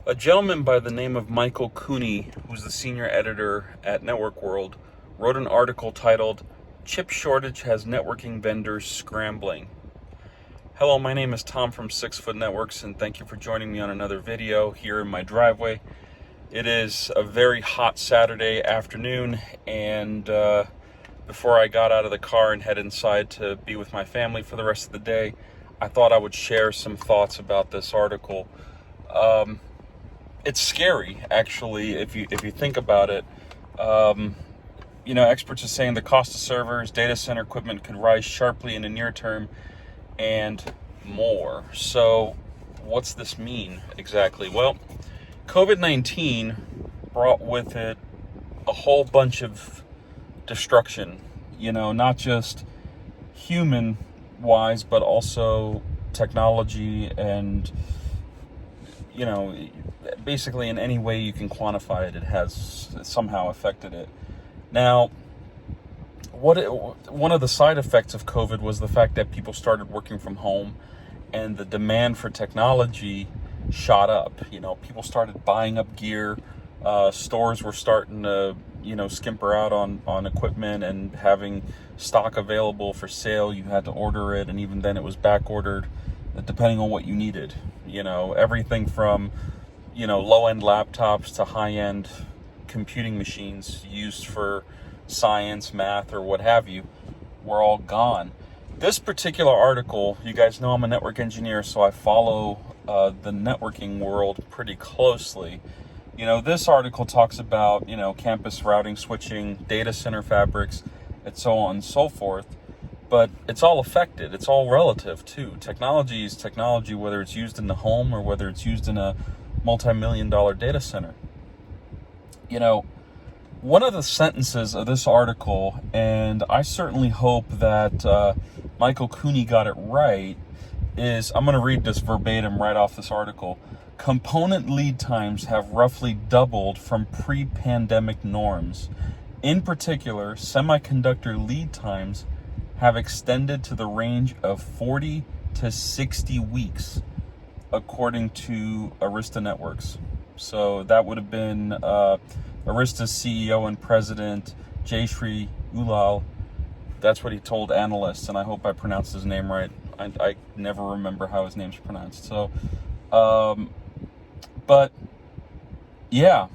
A gentleman by the name of Michael Cooney, who's the senior editor at Network World, wrote an article titled, "Chip Shortage Has Networking Vendors Scrambling." Hello, my name is Tom from 6 Foot Networks, and thank you for joining me on another video here in my driveway. It is a very hot Saturday afternoon, and before I got out of the car and head inside to be with my family for the rest of the day, I thought I would share some thoughts about this article. It's scary, actually, if you think about it. Experts are saying the cost of servers, data center equipment could rise sharply in the near term and more. So what's this mean exactly? Well, COVID-19 brought with it a whole bunch of destruction, not just human-wise, but also technology and, basically in any way you can quantify it, it has somehow affected it. Now, one of the side effects of COVID was the fact that people started working from home and the demand for technology shot up. People started buying up gear. Stores were starting to, skimper out on equipment and having stock available for sale. You had to order it, and even then it was back ordered, depending on what you needed. Everything from, low-end laptops to high-end computing machines used for science, math, or what have you, were all gone. This particular article, you guys know I'm a network engineer, so I follow the networking world pretty closely. This article talks about, campus routing, switching, data center fabrics, and so on and so forth. But it's all affected. It's all relative, too. Technology is technology, whether it's used in the home or whether it's used in a multi-million-dollar data center. One of the sentences of this article, and I certainly hope that Michael Cooney got it right, is, I'm going to read this verbatim right off this article. Component lead times have roughly doubled from pre-pandemic norms. In particular, semiconductor lead times have extended to the range of 40 to 60 weeks, according to Arista Networks. So that would have been Arista's CEO and president, Jayshree Ullal. That's what he told analysts, and I hope I pronounced his name right. I never remember how his name's pronounced. So, but yeah,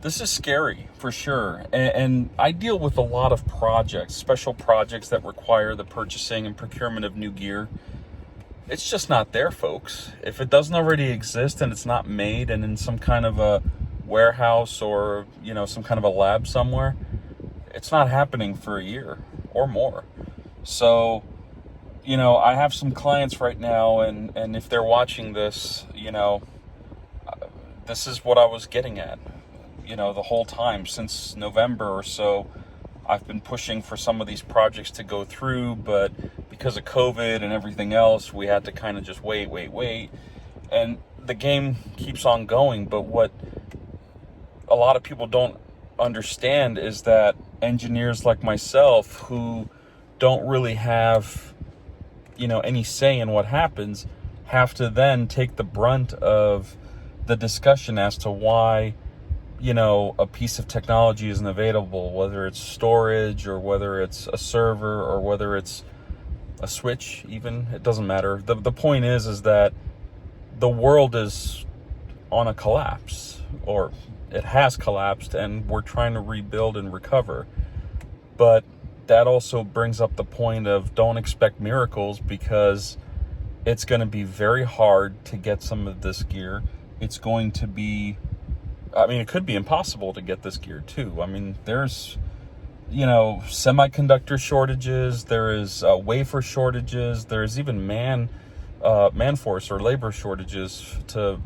this is scary for sure. And I deal with a lot of projects, special projects that require the purchasing and procurement of new gear. It's just not there, folks. If it doesn't already exist and it's not made and in some kind of a warehouse or, some kind of a lab somewhere, it's not happening for a year or more. So, I have some clients right now, and if they're watching this, this is what I was getting at. The whole time since November or so, I've been pushing for some of these projects to go through, but because of COVID and everything else, we had to kind of just wait. And the game keeps on going. But what a lot of people don't understand is that engineers like myself, who don't really have, any say in what happens, have to then take the brunt of the discussion as to why a piece of technology isn't available, whether it's storage or whether it's a server or whether it's a switch even. It doesn't matter. The point is that the world is on a collapse, or it has collapsed, and we're trying to rebuild and recover. But that also brings up the point of don't expect miracles, because it's going to be very hard to get some of this gear. It's going to be, it could be impossible to get this gear too. There's, semiconductor shortages, there is wafer shortages, there's even man force or labor shortages to,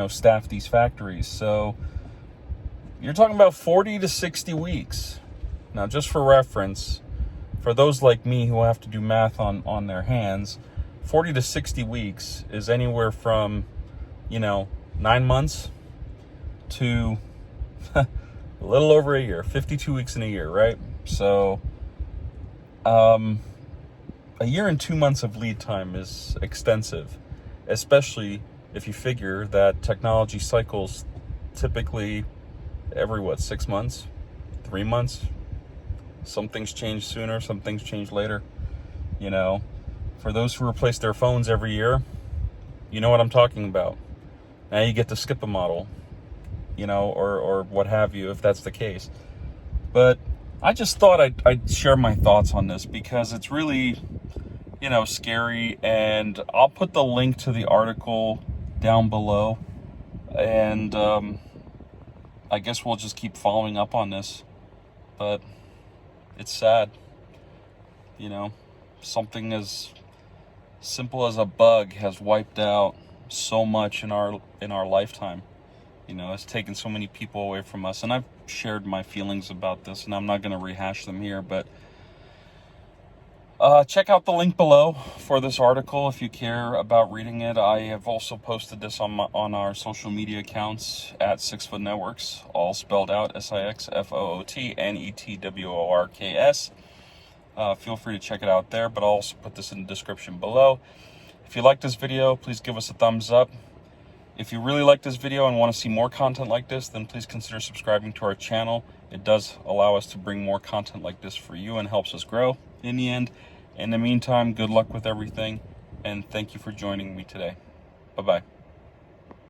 staff these factories. So you're talking about 40 to 60 weeks. Now, just for reference, for those like me who have to do math on their hands, 40 to 60 weeks is anywhere from, 9 months to a little over a year, 52 weeks in a year, right? So, a year and 2 months of lead time is extensive, especially if you figure that technology cycles typically every 6 months, 3 months. Some things change sooner, some things change later. You know, for those who replace their phones every year, you know what I'm talking about. Now you get to skip a model, you know, or what have you, if that's the case. But I just thought I'd share my thoughts on this because it's really, you know, scary. And I'll put the link to the article down below. And I guess we'll just keep following up on this. But it's sad, you know, something as simple as a bug has wiped out so much in our lifetime. You know, it's taken so many people away from us. And I've shared my feelings about this, and I'm not going to rehash them here, but check out the link below for this article if you care about reading it. I have also posted this on our social media accounts at 6 Foot Networks, all spelled out SIXFOOTNETWORKS. Feel free to check it out there, but I'll also put this in the description below. If you like this video, please give us a thumbs up. If you really like this video and want to see more content like this, then please consider subscribing to our channel. It does allow us to bring more content like this for you and helps us grow in the end. In the meantime, good luck with everything, and thank you for joining me today. Bye-bye.